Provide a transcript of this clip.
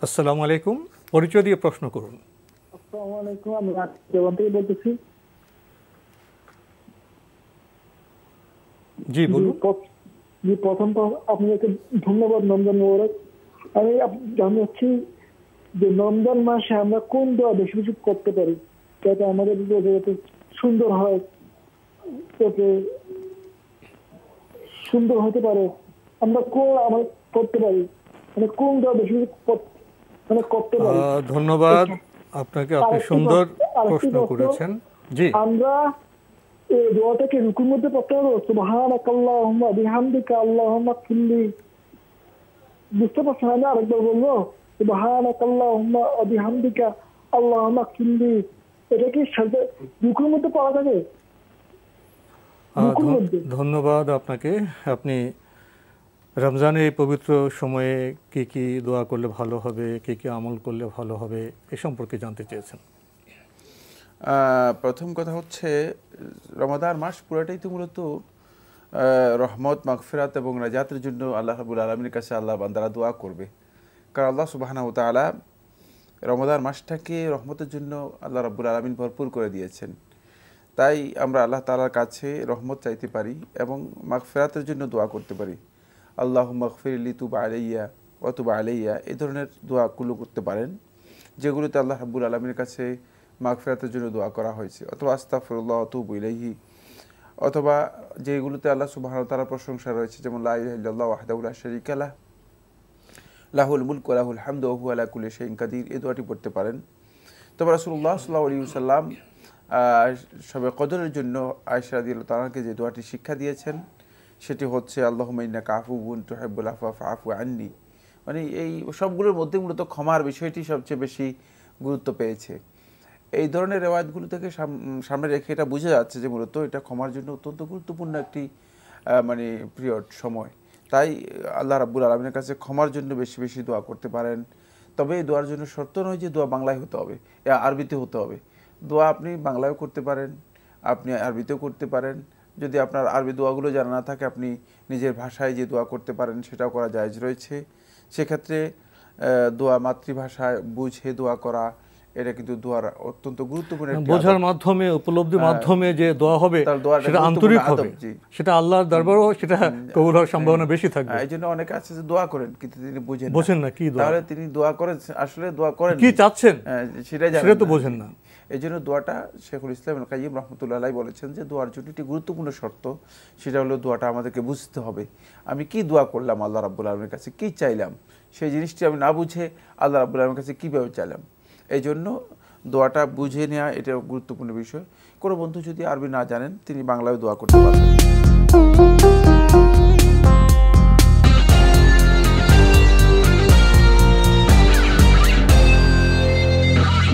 আসসালামু আলাইকুম। পরিচয় দিয়ে প্রশ্ন করুন। আসসালামু আলাইকুম, আমি রাজশাহী থেকে বলতেছি। জি বলুন। প্রথম আপনাকে ধন্যবাদ, রমজান মোবারক। আমি জানতে চাচ্ছি যে রমজান মাসে আমরা কোন দোয়া বেশি বেশি করতে পারি যাতে আমাদের যাতে সুন্দর হয়, যাতে সুন্দর হতে পারে। আমরা কোন আমার করতে পারি, মানে কোন দোয়া বেশি বেশি করতে পারি। ধন্যবাদ আপনাকে, আপনি সুন্দর প্রশ্ন আরেকটি করেছেন। জি, আমরা এই দোয়াটাকে রুকুর মধ্যে পড়তে পারবো, সুবহানাকাল্লাহুম্মা বিহামদিকা আল্লাহুম্মা কুল্লি। বুঝতে পারছেন? আমি আরেকবার বলবো, সুবহানাকাল্লাহুম্মা বিহামদিকা আল্লাহুম্মা কুল্লি। এটা কি রুকুর মধ্যে পড়া যাবে? রুকুর মধ্যে। ধন্যবাদ আপনাকে। আপনি রমজানের এই পবিত্র সময়ে কি কি দোয়া করলে ভালো হবে, কি কি আমল করলে ভালো হবে এ সম্পর্কে জানতে চেয়েছেন। প্রথম কথা হচ্ছে, রমাদান মাস পুরোটাই তো মূলত রহমত, মাগফিরাত এবং নাজাতের জন্য আল্লাহ রাব্বুল আলামিনের কাছে আল্লাহ বান্দারা দোয়া করবে। কারণ আল্লাহ সুবহানাহু ওয়া তাআলা রমাদান মাসটাকে রহমতের জন্য আল্লাহ রাব্বুল আলামিন ভরপুর করে দিয়েছেন। তাই আমরা আল্লাহ তাআলার কাছে রহমত চাইতে পারি এবং মাগফিরাতের জন্য দোয়া করতে পারি। আল্লাহুম্মা গফিরলি, তুব আলাইয়া ওয়া তুব আলাইয়া, এই ধরনের দোয়াগুলো করতে পারেন, যেগুলোতে আল্লাহ রাব্বুল আলামিনের কাছে মাগফিরাতের জন্য দোয়া করা হয়েছে। অথবা আস্তাগফিরুল্লাহ ওয়া আতুবু ইলাইহি, অথবা যেগুলোতে আল্লাহ সুবহানাহু ওয়া তাআলার প্রশংসা রয়েছে, যেমন লা ইলাহা ইল্লাল্লাহু ওয়াহদাহু লা শারীকা লাহু লাহুল মুলকু ওয়া লাহুল হামদু ওয়া হুয়া আলা কুল্লি শাইইন কাদির, এই দোয়াটি পড়তে পারেন। তবে রাসূলুল্লাহ সাল্লাল্লাহু আলাইহি ওয়াসাল্লাম শবে কদরের জন্য আয়েশা রাদিয়াল্লাহু তাআলাকে যে দোয়াটি শিক্ষা দিয়েছেন সেটি হচ্ছে আল্লাহুম্মা ইন্নাকা আফুউন তুহিব্বুল আফওয়া ফাআফু আন্নি। মানে এই সবগুলোর মধ্যে মূলত ক্ষমার বিষয়টি সবচেয়ে বেশি গুরুত্ব পেয়েছে। এই ধরনের রেওয়ায়াতগুলো থেকে সামনে রেখে এটা বোঝা যাচ্ছে যে মূলত এটা ক্ষমার জন্য অত্যন্ত গুরুত্বপূর্ণ একটি মানে পিরিয়ড, সময়। তাই আল্লাহ রাব্বুল আলামিনের কাছে ক্ষমার জন্য বেশি বেশি দোয়া করতে পারেন। তবে এই দোয়ার জন্য শর্ত নয় যে দোয়া বাংলায় হতে হবে, আরবিতে হতে হবে। দোয়া আপনি বাংলায়ও করতে পারেন, আপনি আরবিতেও করতে পারেন। যদি আপনার আরবি দোয়াগুলো জানা না থাকে, আপনি নিজের ভাষায় যে দোয়া করতে পারেন সেটাও করা জায়েজ রয়েছে। সেক্ষেত্রে দোয়া মাতৃভাষায় বুঝে দোয়া করা, এটা কিন্তু দোয়ার অত্যন্ত গুরুত্বপূর্ণ একটি বোঝার মাধ্যমে, উপলব্ধির মাধ্যমে যে দোয়া হবে সেটা আন্তরিক হবে, সেটা আল্লাহর দরবারেও সেটা কবুল হওয়ার সম্ভাবনা বেশি থাকবে। এই জন্য অনেকে আছে যে দোয়া করেন কিন্তু তিনি বোঝেন না কি দোয়া, তাহলে তিনি দোয়া করেন আসলে দোয়া করেন কি চাচ্ছেন সেটা তো বোঝেন না। এই জন্য দোয়াটা শেখুল ইসলাম ইবনে কাইয়্যিম রাহমাতুল্লাহ আলাইহি বলেছেন যে দোয়ার জন্য একটি গুরুত্বপূর্ণ শর্ত, সেটা হলো দোয়াটা আমাদেরকে বুঝতে হবে। আমি কি দোয়া করলাম আল্লাহ রাব্বুল আলামিনের কাছে, কি চাইলাম, সেই জিনিসটি আমি না বুঝে আল্লাহ রাব্বুল আলামিনের কাছে কীভাবে চাইলাম। এই জন্য দোয়াটা বুঝে নেওয়া এটা গুরুত্বপূর্ণ বিষয়। কোনো বন্ধু যদি আরবি না জানেন তিনি বাংলায় দোয়া করতে পারবেন।